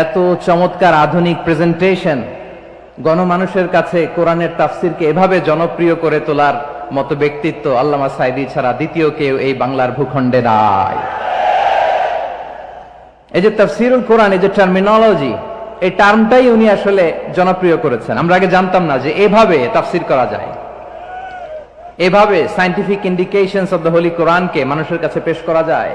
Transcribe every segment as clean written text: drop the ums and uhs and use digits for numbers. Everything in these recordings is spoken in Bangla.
এত চমৎকার আধুনিক প্রেজেন্টেশন, গণমানুষের কাছে কোরআনের তাফসিরকে এভাবে জনপ্রিয় করে তোলার মতো ব্যক্তিত্ব আল্লামা সাঈদী ছাড়া দ্বিতীয় কেউ এই বাংলার ভূখণ্ডে নাই। এই যে তাফসিরুল কোরআন, এই যে টার্মিনোলজি, এই টার্মটাই উনি আসলে জনপ্রিয় করেছেন। আমরা আগে জানতাম না যে এভাবে তাফসির করা যায়, এভাবে scientific indications of the Holi কোরআনকে মানুষের কাছে পেশ করা যায়,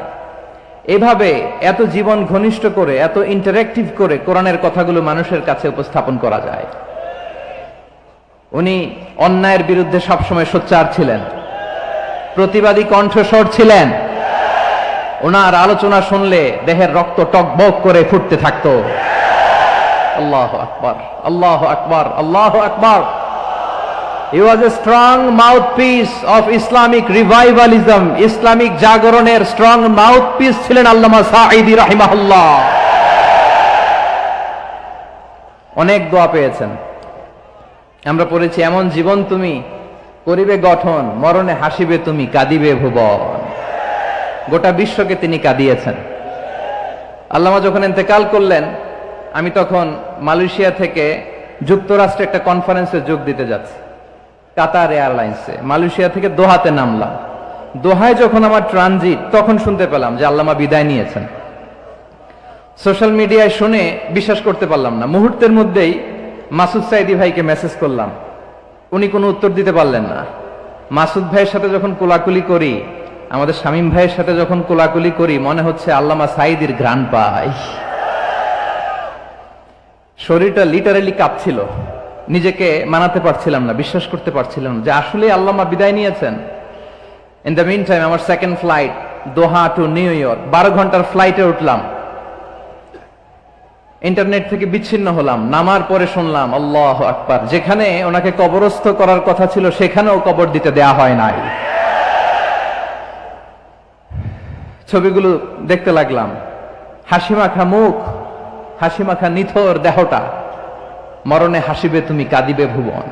এভাবে এত জীবন ঘনিষ্ঠ করে, এত ইন্টারেক্টিভ করে কোরআনের কথাগুলো মানুষের কাছে উপস্থাপন করা যায়। উনি অন্যায়ের বিরুদ্ধে সবসময় সোচ্চার ছিলেন, প্রতিবাদী কণ্ঠস্বর ছিলেন। ওনার আলোচনা শুনলে দেহের রক্ত টকবক করে ফুটতে থাকতো। আল্লাহু আকবার, আল্লাহু আকবার, আল্লাহু আকবার। He was a strong mouthpiece of Islamic revivalism. Islamic জাগরণের স্ট্রং মাউথপিস ছিলেন আল্লামা সাঈদী রাহিমাহুল্লাহ। অনেক দোয়া পেয়েছেন। আমরা পড়েছি, এমন জীবন তুমি করিবে গঠন, মরণে হাসিবে তুমি, কাঁদিবে ভুবন। গোটা বিশ্বকে তিনি কাঁদিয়েছেন। আল্লামা যখন ইন্তেকাল করলেন, আমি তখন মালয়েশিয়া থেকে যুক্তরাষ্ট্রে একটা কনফারেন্সে যোগ দিতে যাচ্ছি, কাতার এয়ারলাইন্সে। মালয়েশিয়া থেকে দোহাতে নামলাম। দোহায় যখন আমার ট্রানজিট, তখন শুনতে পেলাম যে আল্লামা বিদায় নিয়েছেন। সোশ্যাল মিডিয়ায় শুনে বিশ্বাস করতে পারলাম না। মুহূর্তের মধ্যেই মাসুদ সাঈদী ভাইকে মেসেজ করলাম, উনি কোনো উত্তর দিতে পারলেন না। মাসুদ ভাইয়ের সাথে যখন কোলাকুলি করি, আমাদের শামীম ভাইয়ের সাথে যখন কোলাকুলি করি, মনে হচ্ছে আল্লামা সাঈদীর ঘ্রাণ পাই। শরীরটা লিটারালি কাঁপছিল, নিজেকে মানাতে পারছিলাম না, বিশ্বাস করতে পারছিলাম না যে আসলে আল্লামা বিদায় নিয়েছেন। ইন দ্য মিন টাইম আমার সেকেন্ড ফ্লাইট, দোহা টু নিউ ইয়র্ক, 12 ঘন্টার ফ্লাইটে উঠলাম। ইন্টারনেট থেকে বিচ্ছিন্ন হলাম। নামার পরে শুনলাম আল্লাহু আকবার, যেখানে ওনাকে কবরস্থ করার কথা ছিল সেখানেও কবর দিতে দেয়া হয় নাই। ছবিগুলো দেখতে লাগলাম, হাসিমাখা মুখ, হাসিমাখা নিথর দেহটা, মরণে হাসিবে তুমি, কাঁদিবে ভুবন।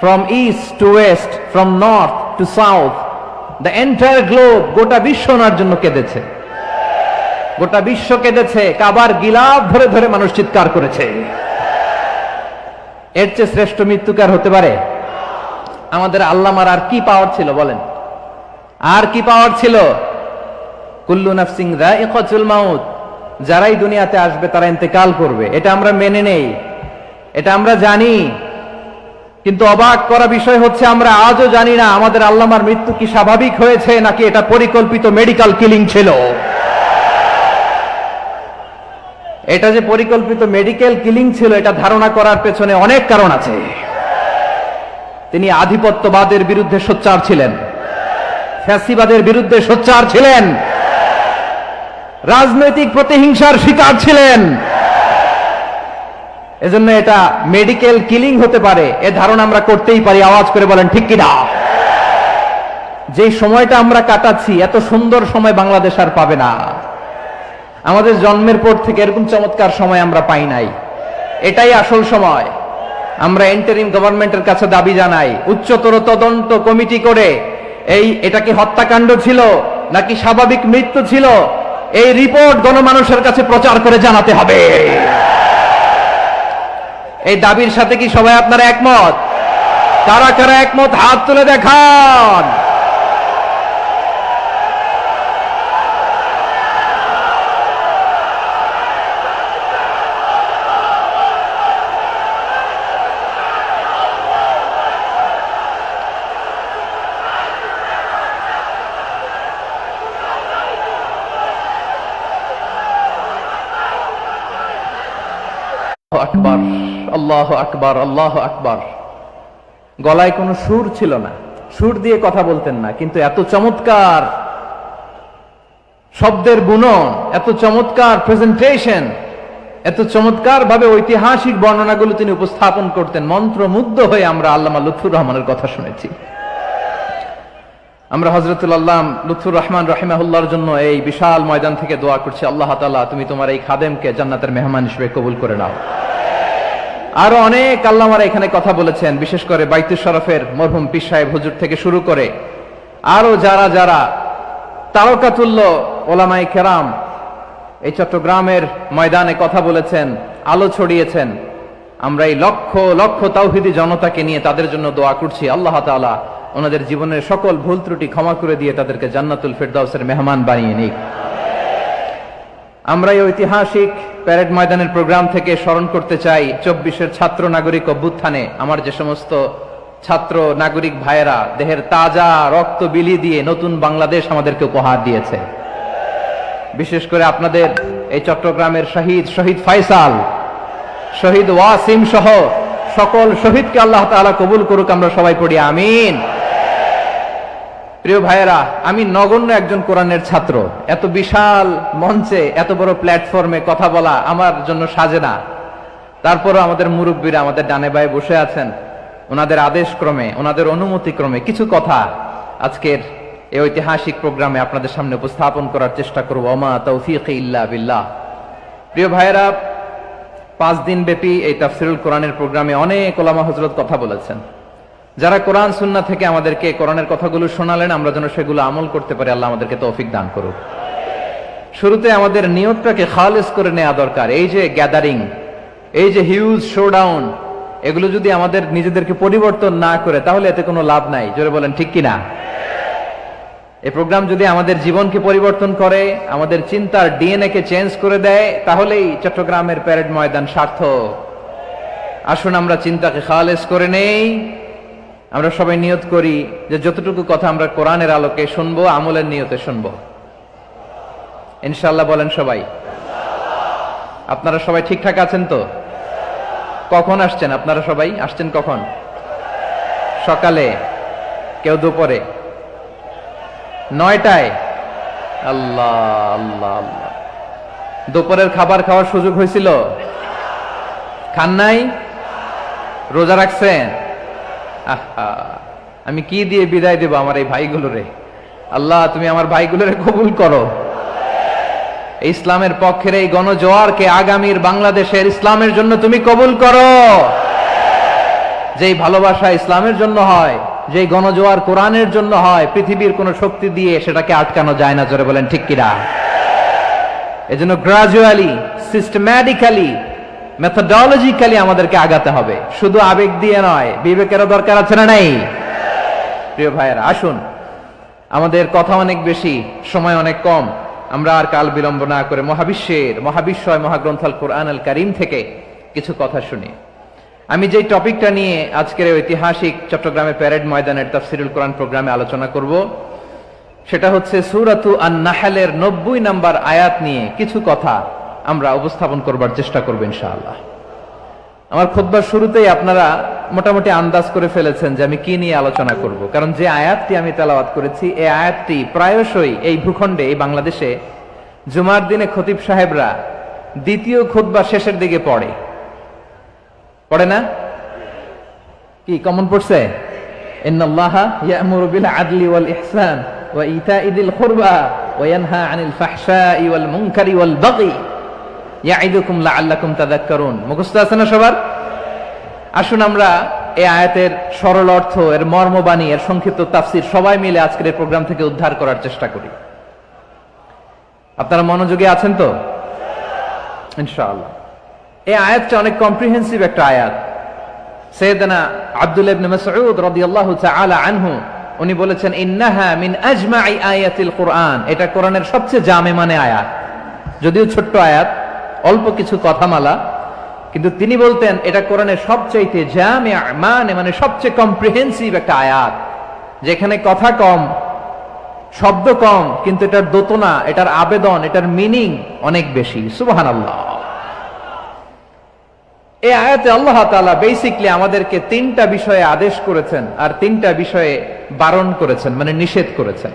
From east to west, from north to south, the entire globe, গোটা বিশ্ব ওনার জন্য কেঁদেছে, গোটা বিশ্ব কেঁদেছে। কাবার গিলাফ ধরে ধরে মানুষ চিৎকার করেছে। এর চেয়ে শ্রেষ্ঠ মৃত্যুকার হতে পারে? আমাদের আল্লামার আর কি পাওয়ার ছিল বলেন? আর কি পাওয়ার ছিল? কুল্লু নাফসিন যায়িকাতুল মাউত, যারাই দুনিয়াতে আসবে তারা ইন্তেকাল করবে, এটা আমরা মেনে নেই, এটা আমরা জানি। কিন্তু অবাক করা বিষয় হচ্ছে, আমরা আজও জানি না আমাদের আল্লামার মৃত্যু কি স্বাভাবিক হয়েছে নাকি এটা পরিকল্পিত মেডিকেল কিলিং ছিল। এটা যে পরিকল্পিত মেডিকেল কিলিং ছিল, এটা ধারণা করার পেছনে অনেক কারণ আছে। তিনি আধিপত্যবাদের বিরুদ্ধে সোচ্চার ছিলেন, ফ্যাসিবাদের বিরুদ্ধে সোচ্চার ছিলেন, রাজনৈতিক প্রতিহিংসার শিকার ছিলেন। এজন্য এটা মেডিকেল কিলিং হতে পারে, এ ধারণা আমরা করতেই পারি। আওয়াজ করে বলেন ঠিক কিনা? যে সময়টা আমরা কাটাচ্ছি, এত সুন্দর সময় বাংলাদেশ আর পাবে না। আমাদের জন্মের পর থেকে এরকম চমৎকার সময় আমরা পাই নাই। এটাই আসল সময়। আমরা ইন্টারিম গভর্নমেন্টের কাছে দাবি জানাই, উচ্চতর তদন্ত কমিটি করে এটা কি হত্যাকাণ্ড ছিল নাকি স্বাভাবিক মৃত্যু ছিল, এই রিপোর্ট গণমানুষের কাছে প্রচার করে জানাতে হবে। এই দাবির সাথে কি সবাই আপনারা একমত? কারা কারা একমত হাত তুলে দেখান। আকবার, আল্লাহু আকবার, আল্লাহু আকবার। গলায় কোনো সুর ছিল না, সুর দিয়ে কথা বলতেন না, কিন্তু এত চমৎকার শব্দের বুনন, এত চমৎকার প্রেজেন্টেশন, এত চমৎকার ভাবে ঐতিহাসিক বর্ণনাগুলো তিনি উপস্থাপন করতেন। মন্ত্রমুগ্ধ হয়ে আমরা আল্লামা লুৎফুর রহমানের কথা শুনেছি। আমরা হযরতুল আল্লাম লুৎফুর রহমান রাহিমাহুল্লাহর জন্য এই বিশাল ময়দান থেকে দোয়া করছি, আল্লাহ তাআলা তুমি তোমার এই খাদেমকে জান্নাতের মেহমান হিসেবে কবুল করে নাও। আরো অনেক আল্লামারা এখানে কথা বলেছেন, বিশেষ করে বাইতুল শরফের মরহুম পীর সাহেব হুজুর থেকে শুরু করে আরো যারা যারা তারকাতুল্য ওলামায়ে কেরাম এই চট্টগ্রামের ময়দানে কথা বলেছেন, আলো ছড়িয়েছেন। আমরা এই লক্ষ লক্ষ তাওহীদি জনতাকে নিয়ে তাদের জন্য দোয়া করছি, আল্লাহ তাআলা ওনাদের জীবনের সকল ভুল ত্রুটি ক্ষমা করে দিয়ে তাদেরকে জান্নাতুল ফিরদাউসের মেহমান বানিয়ে নিক। আমরা এই ঐতিহাসিক প্যারেড ময়দানের প্রোগ্রাম থেকে স্মরণ করতে চাই 24-এর ছাত্র নাগরিক অভ্যুত্থানে আমার যে সমস্ত ছাত্র নাগরিক ভাইয়েরা দেহের তাজা রক্ত বিলি দিয়ে নতুন বাংলাদেশ আমাদেরকে উপহার দিয়েছে। বিশেষ করে আপনাদের এই চট্টগ্রামের শহীদ ফাইসাল, শহীদ ওয়াসিম সহ সকল শহীদকে আল্লাহ তাআলা কবুল করুক, আমরা সবাই পড়ি আমিন। প্রিয় ভাইয়েরা, আমি নগণ্য একজন কোরআনের ছাত্র, এত বিশাল মঞ্চে এত বড় প্ল্যাটফর্মে কথা বলা আমার জন্য সাজে না। তারপরও আমাদের মুরব্বীরা আমাদের ডানে বায়ে বসে আছেন, ওনাদের আদেশ ক্রমে, ওনাদের অনুমতি ক্রমে কিছু কথা আজকের এই ঐতিহাসিক প্রোগ্রামে আপনাদের সামনে উপস্থাপন করার চেষ্টা করব। ওমা তাওফীকি ইল্লা বিল্লাহ। প্রিয় ভাইয়েরা, 5 দিন ব্যাপী এই তাফসীরুল কোরআনের প্রোগ্রামে অনেক ওলামা হযরত কথা বলেছেন। যারা কোরআন সুন্নাহ থেকে আমাদেরকে কোরআনের কথাগুলো শোনালেন, আমরা যেন সেগুলো আমল করতে পারি, আল্লাহ আমাদেরকে তৌফিক দান করুক। শুরুতে আমাদের নিয়তটাকে খালেস করে নেওয়া দরকার। এই যে গ্যাদারিং, এই যে হিউজ শোডাউন, এগুলো যদি আমাদের নিজেদেরকে পরিবর্তন না করে তাহলে এতে কোনো লাভ নাই। জোরে বলেন ঠিক কিনা? এই প্রোগ্রাম যদি আমাদের জীবনকে পরিবর্তন করে, আমাদের চিন্তার ডিএনএ কে চেঞ্জ করে দেয়, তাহলেই চট্টগ্রামের প্যারেড ময়দান সার্থক। আসুন আমরা চিন্তাকে খালেস করে নেই। আমরা সবাই নিয়ত করি যে যতটুকু কথা আমরা কোরআনের আলোকে শুনবো, আমলের নিয়তে শুনবো ইনশাআল্লাহ। বলেন সবাই। আপনারা সবাই ঠিকঠাক আছেন তো? কখন আসছেন? আপনারা সবাই আসছেন কখন? সকালে, কেউ দুপুরে, 9টায়? আল্লাহ আল্লাহ আল্লাহ। দুপুরের খাবার খাওয়ার সুযোগ হয়েছিল? খান নাই? রোজা রাখছেন? আহা, আমি কি দিয়ে বিদায় দেব আমার এই ভাইগুলোরে? আল্লাহ তুমি আমার ভাইগুলোরে কবুল করো। ইসলামের পক্ষের এই গণজোয়ারকে আগামীর বাংলাদেশের ইসলামের জন্য তুমি কবুল করো। যেই ভালোবাসা ইসলামের জন্য হয়, যেই গণজোয়ার কোরআনের জন্য হয়, পৃথিবীর কোন শক্তি দিয়ে সেটাকে আটকানো যায় না। জোরে বলেন ঠিক কিনা? এজন্য গ্রাজুয়ালি, সিস্টেম্যাটিক্যালি, মেথোডোলজিক্যালি আমাদেরকে আগাতে হবে, শুধু আবেগ দিয়ে নয়। বিবেকেরও দরকার আছে না নাই? প্রিয় ভাইয়েরা, আসুন, আমাদের কথা অনেক বেশি, সময় অনেক কম। আমরা আর কাল বিলম্ব না করে মহাবিশ্বয় মহাগ্রন্থ আল কোরআন আল কারীম থেকে কিছু কথা শুনি। আমি যেই টপিকটা নিয়ে আজকের ঐতিহাসিক চট্টগ্রামের প্যারেড ময়দানের তাফসীরুল কোরআন প্রোগ্রামে আলোচনা করব, সেটা হচ্ছে সূরাতু আন-নাহলের 90 নম্বর আয়াত নিয়ে কিছু কথা আমরা উপস্থাপন করবার চেষ্টা করব ইনশাআল্লাহ। আমার খুতবার শুরুতেই আপনারা মোটামুটি আন্দাজ করে ফেলেছেন যে আমি কি নিয়ে আলোচনা করব, কারণ যে আয়াতটি আমি তেলাওয়াত করেছি এই আয়াতটি প্রায়শই এই ভূখণ্ডে, এই বাংলাদেশে জুমার দিনে খতিব সাহেবরা দ্বিতীয় খুতবা শেষের দিকে পড়ে না? কি কমন পড়ছে? ইন্নাল্লাহা ইয়া'মুরু বিল আদলি ওয়াল ইহসান ওয়া ইতা'i যিল কুরবা ওয়া ইয়ানহা আনিল ফাহশাই ওয়াল মুনকারি ওয়াল বাগি ইয়া'iদুকুম লাআল্লাকুম তাযাক্কারুন। মুখস্থ আছে না সবার? আসুন আমরা এই আয়াতের সরল অর্থ, এর মর্মবাণী, এর সংক্ষিপ্ত তাফসীর সবাই মিলে আজকের এই প্রোগ্রাম থেকে উদ্ধার করার চেষ্টা করি। আপনারা মনোযোগী আছেন তো? ইনশাআল্লাহ। এই আয়াতটা অনেক কম্প্রিহেন্সিভ একটা আয়াত। সাইয়েদনা আব্দুল্লাহ ইবনে মাসউদ রাদিয়াল্লাহু তাআলা আনহু উনি বলেছেন, ইন্নাহা মিন আজমাই আয়াতিল কুরআন। এটা কোরআনের সবচেয়ে জামে মানে আয়াত। যদিও ছোট্ট আয়াত, অল্প কিছু কথামালা, কিন্তু তিনি বলতেন এটা কোরআনের সবচাইতে জামে মানে সবচেয়ে কম্প্রিহেন্সিভ একটা আয়াত, যেখানে কথা কম, শব্দ কম, কিন্তু এটার দোতনা, এটার আবেদন, এটার মিনিং অনেক বেশি। সুবহানাল্লাহ। এই আয়াতে আল্লাহ তাআলা বেসিক্যালি আমাদেরকে 3টা বিষয়ে আদেশ করেছেন আর 3টা বিষয়ে বারণ করেছেন, মানে নিষেধ করেছেন।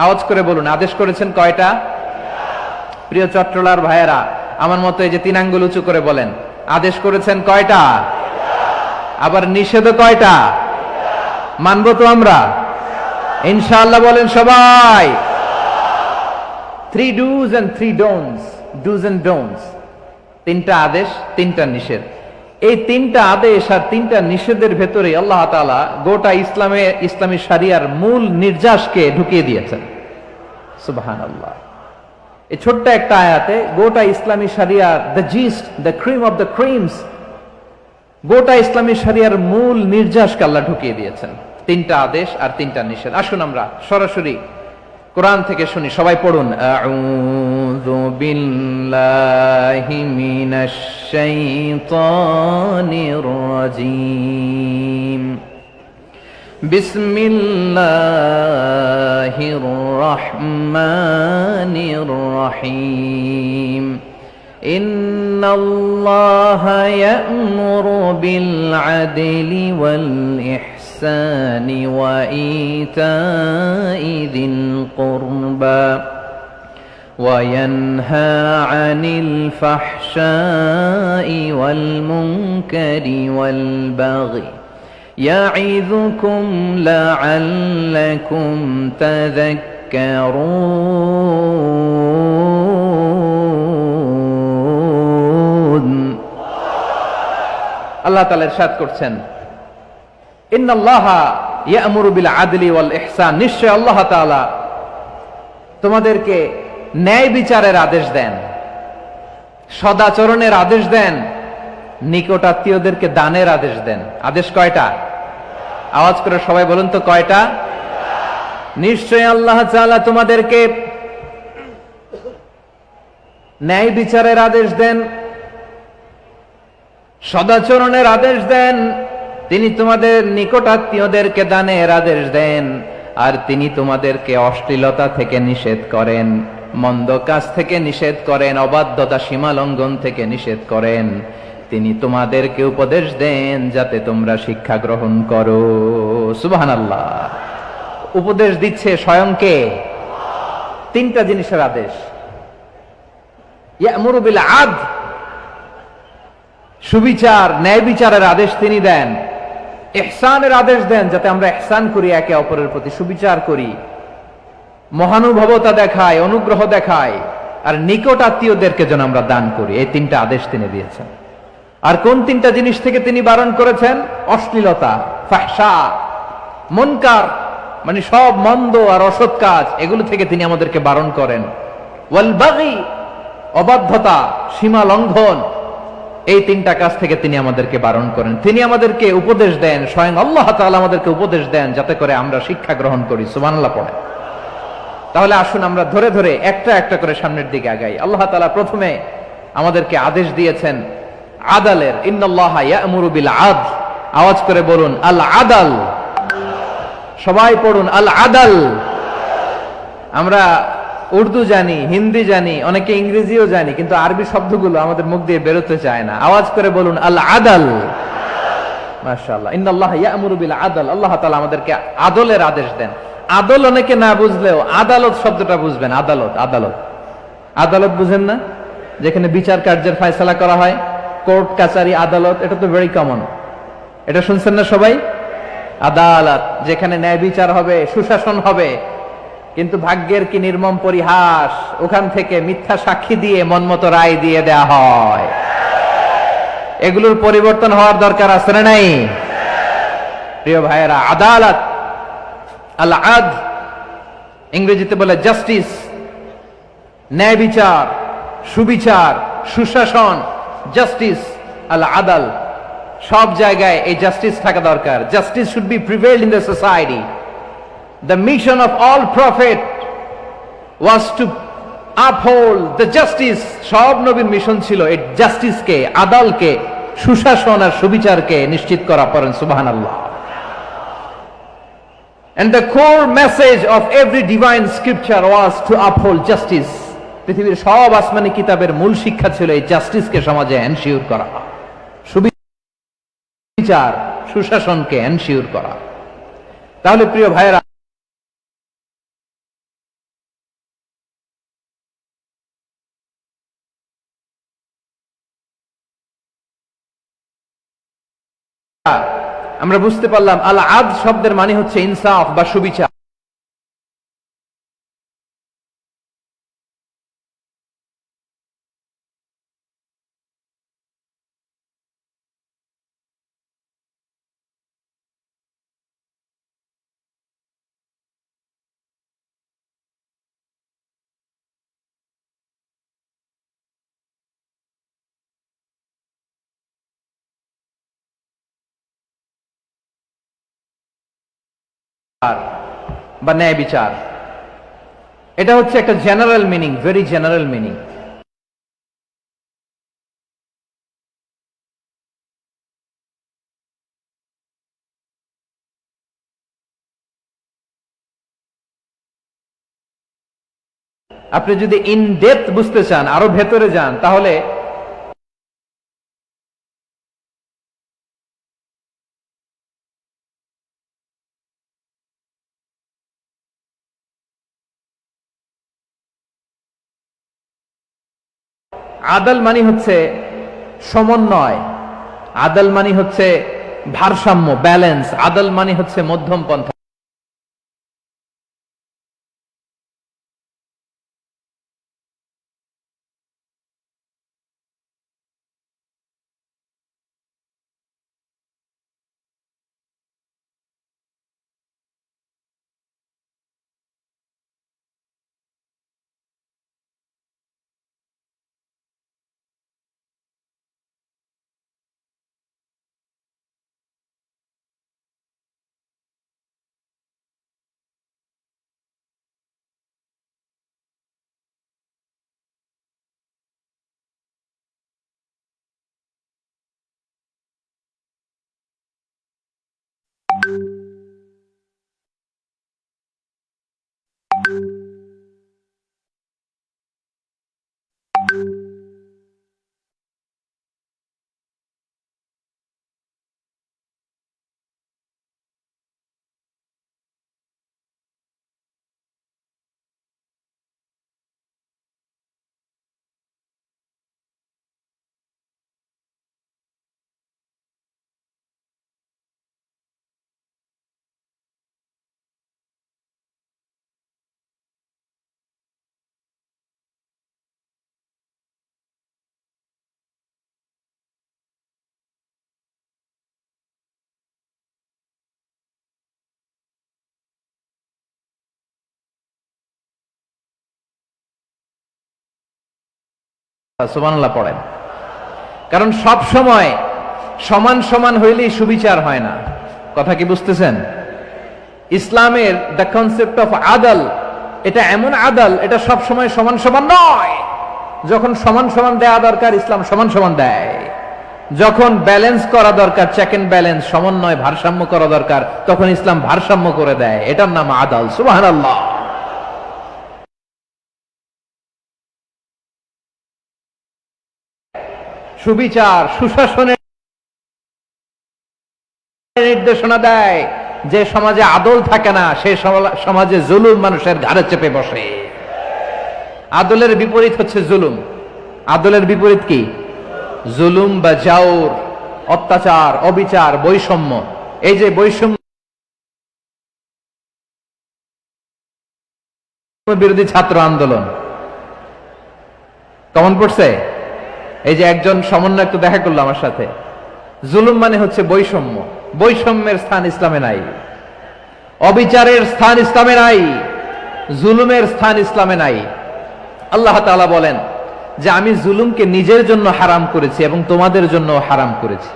আওয়াজ করে বলুন, আদেশ করেছেন কয়টা? প্রিয় চট্টলার ভাইয়েরা, আমার মতো এই যে 3 আঙ্গুল উঁচু করে বলেন, আদেশ করেছেন কয়টা? আবার নিষেধও কয়টা? মানবো তো আমরা ইনশাআল্লাহ? বলেন সবাই। 3 do's and 3 don'ts, do's and don'ts। 3টা আদেশ, 3টা নিষেধ। এই 3টা আদেশ আর 3টা নিষেধের ভেতরে আল্লাহ তাআলা গোটা ইসলামী শরিয়ার মূল নির্যাসকে ঢুকিয়ে দিয়েছেন। সুবহানাল্লাহ। এই ছোট্ট একটা আয়াতে গোটা ইসলামী শরিয়ার the gist, the cream of the creams, গোটা ইসলামী শরিয়ার মূল নির্যাসকে আল্লাহ ঢুকিয়ে দিয়েছেন। তিনটা আদেশ আর তিনটা নিষেধ। আসুন আমরা সরাসরি কোরআন থেকে শুনি, সবাই পড়ুন। আউযু বিল্লাহি মিনাশ শাইতানির রাজীম। বিসমিল্লাহির রহমানির রহিম। ইন্নাল্লাহা ইয়া'মুরু বিল আদলি ওয়াল ইহসানি ওয়া ইতাই যিল কুরবা ওয়া ইয়ানহা আনিল ফাহশাই ওয়াল মুনকারি ওয়াল বাগি يعظكم لعلكم تذكرون। আল্লাহ তাআলা ইরশাদ করছেন, ইন্নাল্লাহা ইয়া'মুরু বিল আদলি ওয়াল ইহসান, নিশ্চয় আল্লাহ তাআলা তোমাদেরকে ন্যায় বিচারের আদেশ দেন, সদাচরণের আদেশ দেন, নিকট আত্মীয়দেরকে দানের আদেশ দেন। আদেশ কয়টা? আওয়াজ করে সবাই বলুন তো কয়টা? নিশ্চয় আল্লাহ তাআলা তোমাদেরকে ন্যায় বিচারের আদেশ দেন, সদাচরণের আদেশ দেন, তিনি তোমাদের নিকট আত্মীয়দেরকে দানের আদেশ দেন, আর তিনি তোমাদেরকে অশ্লীলতা থেকে নিষেধ করেন, মন্দ কাজ থেকে নিষেধ করেন, অবাধ্যতা সীমা লঙ্ঘন থেকে নিষেধ করেন। তিনি তোমাদেরকে উপদেশ দেন যাতে তোমরা শিক্ষা গ্রহণ করো। সুবহানাল্লাহ। উপদেশ দিচ্ছে স্বয়ং কে? তিনটা জিনিসের আদেশ। ইয়া'মুরু বিল আদল, সুবিচার ন্যায় বিচারের আদেশ তিনি দেন। ইহসানের আদেশ দেন, যাতে আমরা ইহসান করি, একে অপরের প্রতি সুবিচার করি, মহানুভবতা দেখায়, অনুগ্রহ দেখায়, আর নিকট আত্মীয়দেরকে যেন আমরা দান করি। এই তিনটা আদেশ তিনি দিয়েছেন। আর কোন তিনটা জিনিস থেকে তিনি বারণ করেছেন? অশ্লীলতা, ফাহশা, মুনকার, মানে সব মন্দ আর অসৎ কাজ, এগুলো থেকে তিনি আমাদেরকে বারণ করেন। ওয়াল বাগি, অবাধ্যতা, সীমা লঙ্ঘন, এই তিনটা কাজ থেকে তিনি আমাদেরকে বারণ করেন। তিনি আমাদেরকে উপদেশ দেন, স্বয়ং আল্লাহ তাআলা আমাদেরকে উপদেশ দেন যাতে করে আমরা শিক্ষা গ্রহণ করি। সুবহানাল্লাহ পড়ে। তাহলে আসুন আমরা ধরে ধরে একটা একটা করে সামনের দিকে আগাই। আল্লাহ তাআলা প্রথমে আমাদেরকে আদেশ দিয়েছেন আদালের। ইন্নাল্লাহা ইয়া'মুরু বিল আদল। আওয়াজ করে বলুন আল আদাল। সবাই পড়ুন আল আদাল। আমরা উর্দু জানি, হিন্দি জানি, অনেকে ইংরেজিও জানি, কিন্তু আরবি শব্দগুলো আমাদের মুখ দিয়ে বেরোতে চায় না। আওয়াজ করে বলুন আল আদাল। মাশাআল্লাহ। ইন্নাল্লাহা ইয়া'মুরু বিল আদল। আল্লাহ তাআলা আমাদেরকে আদলের আদেশ দেন। আদল অনেকে না বুঝলেও আদালত শব্দটা বুঝবেন। আদালত, আদালত, আদালত বুঝেন না? যেখানে বিচার কার্যের ফয়সালা করা হয়, কোর্ট কাচারি আদালত, এটা তো ভেরি কমন। এটা শুনছেন না সবাই? আদালত, যেখানে ন্যায় বিচার হবে, সুশাসন হবে। কিন্তু ভাগ্যের কি নির্মম পরিহাস, ওখান থেকে মিথ্যা সাক্ষী দিয়ে মনমতো রায় দিয়ে দেয়া হয়। এগুলোর পরিবর্তন হওয়ার দরকার আছে না নাই? প্রিয় ভাইয়েরা, আদালত, আল আদল, ইংরেজিতে বলে জাস্টিস, ন্যায় বিচার, সুবিচার, সুশাসন, জাস্টিস, আল আদাল, সব জায়গায় এই জাস্টিস থাকা দরকার। Justice should be prevailed in the society. The mission of all prophet was to uphold the justice. সব নবীর মিশন ছিল এই জাস্টিসকে, আদালকে, সুশাসন আর সুবিচারকে নিশ্চিত করা। পড়েন সুবহানাল্লাহ। And the core message of every divine scripture was to uphold justice. পৃথিবীর সব আসমানি কিতাবের মূল শিক্ষা ছিল এই জাস্টিসকে সমাজে এনশিওর করা, সুবিচার, সুশাসনকে এনশিওর করা। তাহলে প্রিয় ভাইয়েরা, আমরা বুঝতে পারলাম আল আদল শব্দের মানে হচ্ছে ইনসাফ বা সুবিচার। বা ন্যায় বিচার, এটা হচ্ছে একটা general meaning, very general meaning. আপনি যদি ইন ডেপথ বুঝতে চান, আরো ভেতরে যান, তাহলে আদল মানে হচ্ছে সমন্বয়, আদল মানে হচ্ছে ভারসাম্য, ব্যালেন্স। আদল মানে হচ্ছে মধ্যম পন্থা। সুবহানাল্লাহ পড়েন। কারণ সব সময় সমান সমান হইলেই সুবিচার হয় না। কথা কি বুঝতেছেন? ইসলামের দ্য কনসেপ্ট অফ আদল, এটা এমন আদল, এটা সব সময় সমান সমান নয়। যখন সমান সমান দেয়া দরকার, ইসলাম সমান সমান দেয়। যখন ব্যালেন্স করা দরকার, চেক এন্ড ব্যালেন্স, সমন্বয়, ভারসাম্য করা দরকার, তখন ইসলাম ভারসাম্য করে দেয়। এটার নাম আদল। সুবহানাল্লাহ। সুবিচার, সুশাসনের নির্দেশনা দেয়। যে সমাজে আদল থাকে না, সেই সমাজে জুলুম মানুষের ঘাড়ে চেপে বসে। আদলের বিপরীত হচ্ছে জুলুম। আদলের বিপরীত কি? জুলুম বা জাওর, অত্যাচার, অবিচার, বৈষম্য। এই যে বৈষম্য বিরোধী ছাত্র আন্দোলন কমন পড়ছে? এই যে একজন সমন্বয় একটু দেখা করলো আমার সাথে। জুলুম মানে হচ্ছে বৈষম্য। বৈষম্যের স্থান ইসলামে নাই, অবিচারের স্থান ইসলামে নাই, জুলুমের স্থান ইসলামে নাই। আল্লাহ তাআলা বলেন যে আমি জুলুমকে নিজের জন্য হারাম করেছি এবং তোমাদের জন্য হারাম করেছি।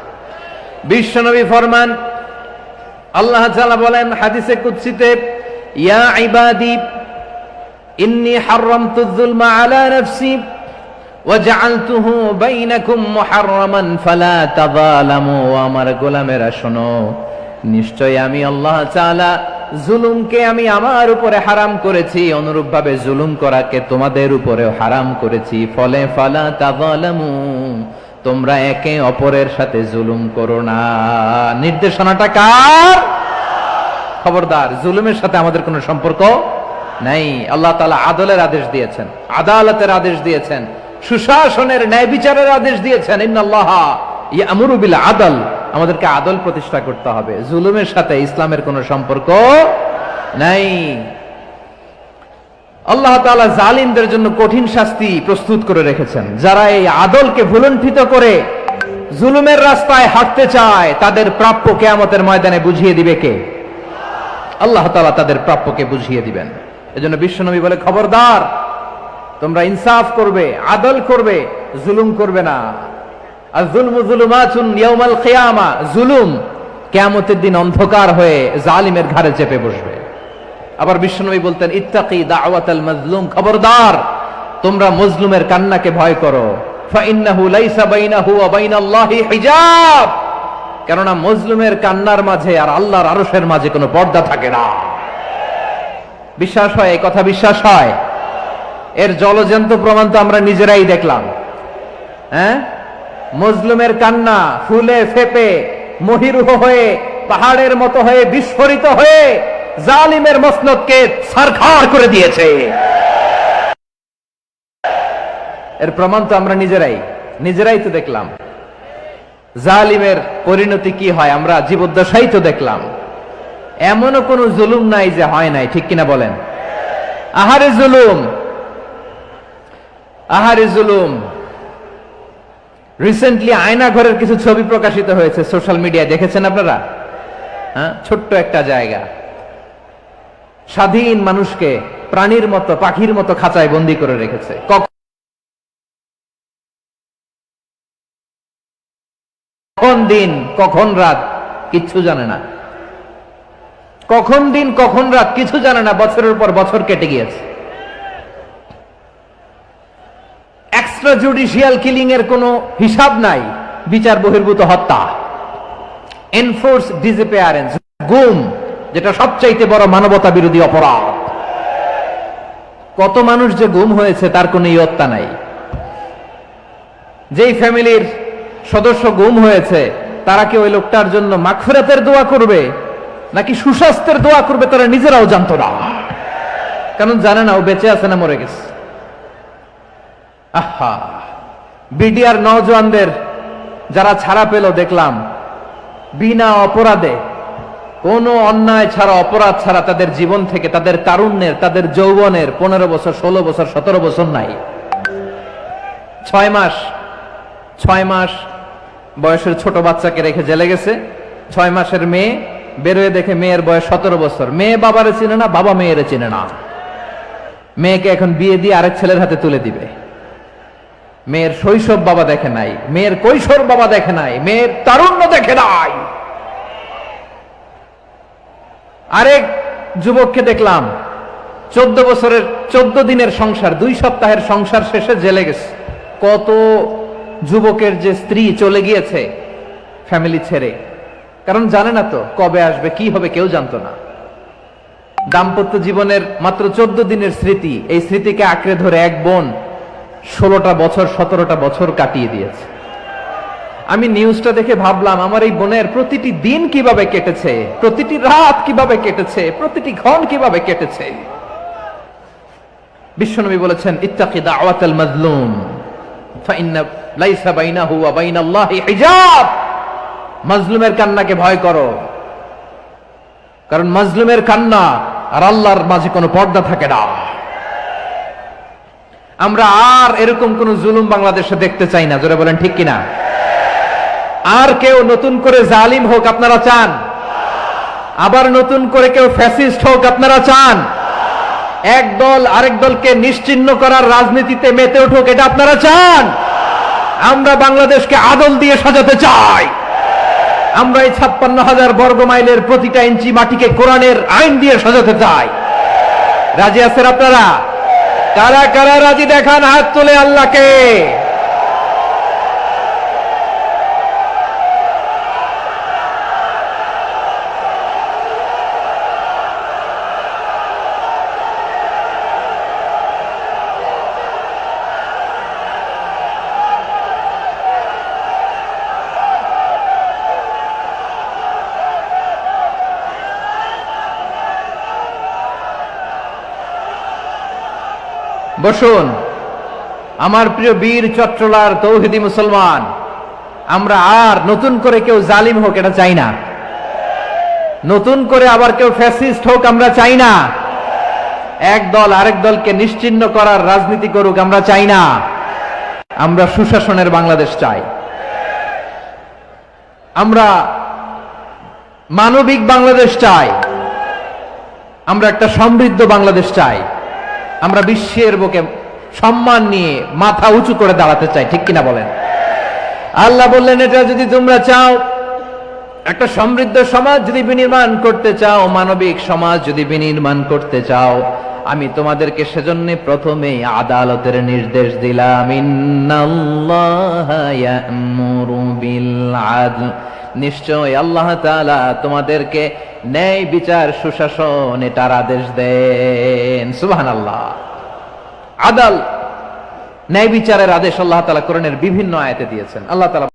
বিশ্বনবী ফরমান, আল্লাহ তাআলা বলেন হাদিসে কুদসিতে, ইয়া ইবাদি ইন্নী হারামতু যুলমা আলা নাফসি ওয়াজআলতুহু বাইনাকুম মুহাররামান ফালা তাযালামু। আমার গোলামেরা শোনো, নিশ্চয় আমি আল্লাহ তাআলা জুলুমকে আমি আমার উপরে হারাম করেছি, অনুরূপভাবে জুলুম করাকে তোমাদের উপরেও হারাম করেছি। ফলে ফালা তাযালামু, তোমরা একে অপরের সাথে জুলুম করো না। নির্দেশনাটা কার? খবরদার, জুলুমের সাথে আমাদের কোনো সম্পর্ক নাই। আল্লাহ তাআলা আদলের আদেশ দিয়েছেন, আদালতের আদেশ দিয়েছেন, সুশাসনের, ন্যায় বিচারের আদেশ দিয়েছেন। ইন্নাল্লাহা ইয়ামুরু বিল আদল, আমাদেরকে আদল প্রতিষ্ঠা করতে হবে। জুলুমের সাথে ইসলামের কোনো সম্পর্ক নাই। আল্লাহ তাআলা জালিমদের জন্য কঠিন শাস্তি প্রস্তুত করে রেখেছেন। যারা এই আদলকে ভুলুণ্ঠিত করে জুলুমের রাস্তায় হাঁটতে চায়, তাদের প্রাপ্য কিয়ামতের ময়দানে বুঝিয়ে দিবে কে? আল্লাহ তাআলা তাদের প্রাপ্যকে বুঝিয়ে দিবেন। এজন্য বিশ্বনবী বলে, খবরদার, তোমরা ইনসাফ করবে, আদল করবে, জুলুম করবে না। আর যুলমু যুলুমাতুন ইয়াউমাল কিয়ামা, জুলুম কিয়ামতের দিন অন্ধকার হয়ে জালিমের ঘাড়ে চেপে বসবে। আবার বিশ্বনবী বলতেন ইত্তাকি দাওয়াতাল মাজলুম, খবরদার তোমরা মজলুমের কান্নাকে ভয় করো, ফাইন্নাহু লাইসা বাইনাহু ওয়া বাইনাল্লাহি হিজাব, কেননা মজলুমের কান্নার মাঝে আর আল্লাহর আরশের মাঝে কোনো পর্দা থাকে না। বিশ্বাস হয়? এই কথা বিশ্বাস হয়? এর জলজন্ত প্রমাণ তো আমরা নিজেরাই দেখলাম। হ্যাঁ, মজলুমের কান্না ফুলে ফেপে মহিরুহ হয়ে পাহাড়ের মতো হয়ে বিস্ফোরিত হয়ে জালিমের মসনদকে ছারখার করে দিয়েছে। এর প্রমাণ তো আমরা নিজেরাই তো দেখলাম। জালিমের পরিণতি কি হয় আমরা জীবদ্দশাই তো দেখলাম। এমনও কোন জুলুম নাই যে হয় নাই, ঠিক কিনা বলেন? আহারে জুলুম, আহারে জুলুম। রিসেন্টলি আয়না ঘরের কিছু ছবি প্রকাশিত হয়েছে সোশ্যাল মিডিয়ায়, দেখেছেন আপনারা? হ্যাঁ, ছোট্ট একটা জায়গা, স্বাধীন মানুষকে প্রাণীর মতো পাখির মতো খাঁচায় বন্দী করে রেখেছে। কখন দিন কখন রাত কিচ্ছু জানে না, কখন দিন কখন রাত কিছু জানে না, বছরের পর বছর কেটে গিয়েছে। এক্সট্রা জুডিশিয়াল কিলিং এর কোনো হিসাব নাই, বিচার বহির্ভূত হত্যা, এনফোর্স ডিসঅ্যাপিয়ারেন্স, গুম, যেটা সবচাইতে বড় মানবতা বিরোধী অপরাধ। কত মানুষ যে গুম হয়েছে তার কোনো ইয়ত্তা নাই। যেই ফ্যামিলির সদস্য গুম হয়েছে তারা কি ওই লোকটার জন্য মাগফিরাতের দোয়া করবে নাকি সুস্বাস্থ্যের দোয়া করবে তারা নিজেরাও জানতো না, কারণ জানে না ও বেঁচে আছে না মরে গেছে। আহা, বিডিআর নওজওয়ানদের যারা ছাড়া পেল দেখলাম, বিনা অপরাধে কোনো অন্যায় ছাড়া অপরাধ ছাড়া তাদের জীবন থেকে, তাদের তারুণ্যের, তাদের যৌবনের 15 বছর 16 বছর 17 বছর নাই, 6 মাস বয়সের ছোট বাচ্চাকে রেখে জেলে গেছে। 6 মাসের মেয়ে বেরোয় দেখে মেয়ের বয়স 17 বছর। মেয়ে বাবারে চিনে না, বাবা মেয়েরে চিনে না। মেয়েকে এখন বিয়ে দিয়ে আরেক ছেলের হাতে তুলে দিবে। মেয়ের শৈশব বাবা দেখে নাই, মেয়ের কৈশোর বাবা দেখে নাই, মেয়ের তারুণ্য দেখে নাই। আরেক যুবককে দেখলাম 14 বছরের 14 দিনের সংসার, 2 সপ্তাহের সংসার শেষে জেলে গেছে। কত যুবকের যে স্ত্রী চলে গিয়েছে ফ্যামিলি ছেড়ে, কারণ জানে না তো কবে আসবে কি হবে, কেউ জানতো না। দাম্পত্য জীবনের মাত্র 14 দিনের স্মৃতি, এই স্মৃতিকে আঁকড়ে ধরে এক বোন 16টা বছর 17টা বছর কাটিয়ে দিয়েছে। আমি নিউজটা দেখে ভাবলাম আমার এই বোনের প্রতিটি দিন কিভাবে কেটেছে, প্রতিটি রাত কিভাবে কেটেছে, প্রতিটি ক্ষণ কিভাবে কেটেছে। বিশ্বনবী বলেছেন ইত্তাকি দাওয়াতাল মাজলুম ফাইন্না লাইসা বাইনাহু ওয়া বাইনাল্লাহি হিজাব, মাজলুমের কান্নাকে ভয় করো, কারণ মাজলুমের কান্না আর আল্লাহর মাঝে কোনো পর্দা থাকে না। আমরা আর এরকম কোন জুলুম বাংলাদেশে দেখতে চাই না, জোরে বলেন ঠিক কিনা? আর কেউ নতুন করে জালিম হোক আপনারা চান? আবার নতুন করে কেউ ফ্যাসিস্ট হোক আপনারা চান? এক দল আরেক দলকে নিশ্চিহ্ন করার রাজনীতিতে মেতে উঠুক এটা আপনারা চান? আমরা বাংলাদেশকে আদল দিয়ে সাজাতে চাই। আমরা এই 56,000 বর্গ মাইলের প্রতিটা ইঞ্চি মাটিকে কোরআনের আইন দিয়ে সাজাতে চাই। রাজি আছেন আপনারা? কারা কারা রাজি দেখান হাত তুলে আল্লাহকে। বসুন আমার প্রিয় বীর চট্টলার তৌহিদি মুসলমান, আমরা আর নতুন করে কেউ জালিম হোক এটা চাই না, নতুন করে আবার কেউ ফ্যাসিস্ট হোক আমরা চাই না, এক দল আরেক দলকে নিশ্চিহ্ন করার রাজনীতি করুক আমরা চাই না। আমরা সুশাসনের বাংলাদেশ চাই, আমরা মানবিক বাংলাদেশ চাই, আমরা একটা সমৃদ্ধ বাংলাদেশ চাই, আমরা বিশ্বের বুকে সম্মান নিয়ে মাথা উঁচু করে দাঁড়াতে চাই, ঠিক কিনা বলেন? আল্লাহ বললেন এটা যদি তোমরা চাও একটা সমৃদ্ধ সমাজ যদি বিনির্মাণ করতে চাও, মানবিক সমাজ যদি বিনির্মাণ করতে চাও, আমি তোমাদেরকে সেজন্য প্রথমে আদালতের নির্দেশ দিলাম। ইন্নাল্লাহা ইয়া'মুরু বিল আদল, নিশ্চয় আল্লাহ তাআলা তোমাদেরকে ন্যায় বিচার সুশাসন এটার আদেশ দেন। সুবহানাল্লাহ। আদাল, ন্যায় বিচারের আদেশ আল্লাহ তাআলা কোরআনের বিভিন্ন আয়াতে দিয়েছেন। আল্লাহ তাআলা